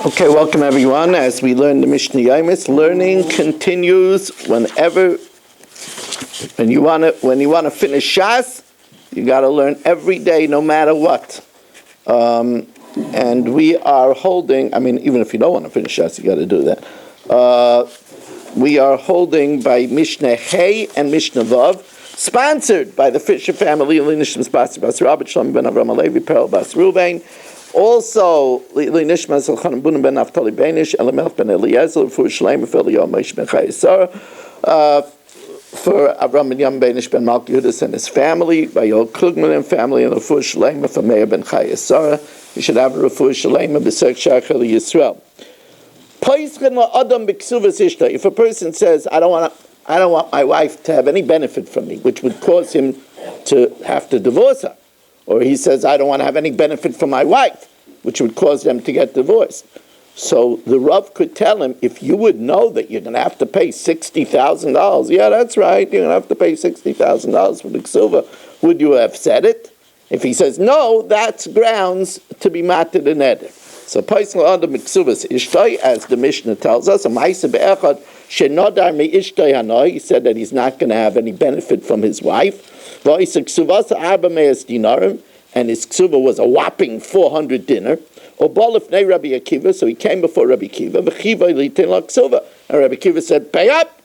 Okay, welcome everyone. As we learn the Mishna Yomis, learning continues when you want to finish Shas, you got to learn every day, no matter what. And we are holding. Even if you don't want to finish Shas, you got to do that. We are holding by Mishnah Hey and Mishnah Vav, sponsored by the Fisher family, Linishmas Bas Rabbi Shlomo ben Avram Alevi, Perel Bas Ruvain. Also, Linishmas Elchanan Bunim ben Naftali Benish, Elimelech ben Eliezer, for Shleim for Yomis ben Chayesar, for Avram ben Yam Benish ben Malkiudas and his family, by Yol Klugman and family, and for Shleim for Meir ben Chayesar. You should have a refuah Shleim b'Sek Shachar Yisrael. If a person says, I don't want my wife to have any benefit from me, which would cause him to have to divorce her, or he says, I don't want to have any benefit from my wife, which would cause them to get divorced. So the Rav could tell him, if you would know that you're going to have to pay $60,000, yeah, that's right, you're going to have to pay $60,000 for the ksuva, would you have said it? If he says no, that's grounds to be mated in Nedarim. So, personal under Miksuvas Ishtay, as the Mishnah tells us, he said that he's not going to have any benefit from his wife. And his ksuva was a whopping 400 dinar. So he came before Rabbi Kiva. And Rabbi Kiva said, pay up.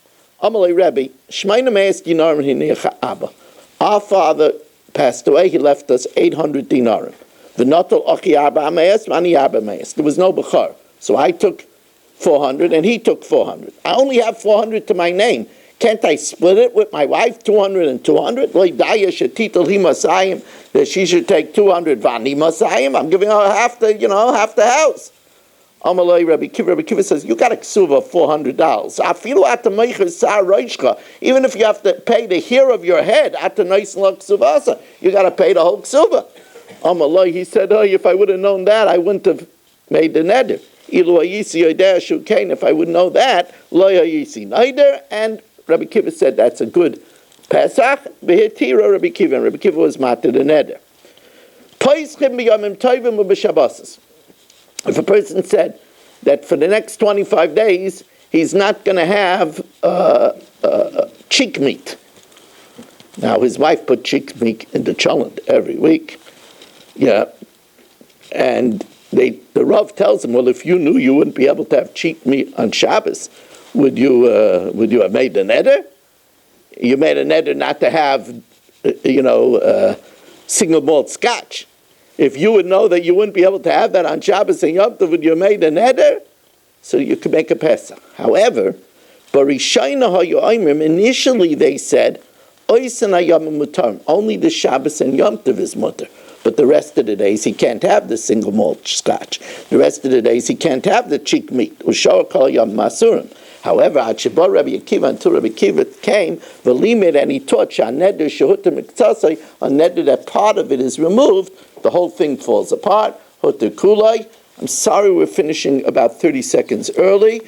Our father passed away, he left us 800 dinarim. There was no bechar. So I took 400 and he took 400. I only have 400 to my name. Can't I split it with my wife, 200 and 200? That she should take 200 I'm giving her half the house. Rabbi Kiva says, you got a ksuva of $400. Even if you have to pay the hair of your head, you got to pay the whole ksuva. He said, if I would have known that, I wouldn't have made the neder. If I would know that, and Rabbi Kiva said that's a good Pesach. Rabbi Kiva was mated the neder. If a person said that for the next 25 days he's not going to have cheek meat. Now his wife put cheek meat in the cholent every week. Yeah, and the Rav tells him, well, if you knew you wouldn't be able to have cheek meat on Shabbos, would you have made the neder? You made a neder not to have, single malt scotch. If you would know that you wouldn't be able to have that on Shabbos and Yom Tov, would you have made a neder? So you could make a Pesach. However, initially they said, only the Shabbos and Yom Tov is mutter. But the rest of the days he can't have the single malt scotch. The rest of the days he can't have the cheek meat. However, until Rabbi Akiva came, and he taught a neder that part of it is removed, the whole thing falls apart. I'm sorry we're finishing about 30 seconds early.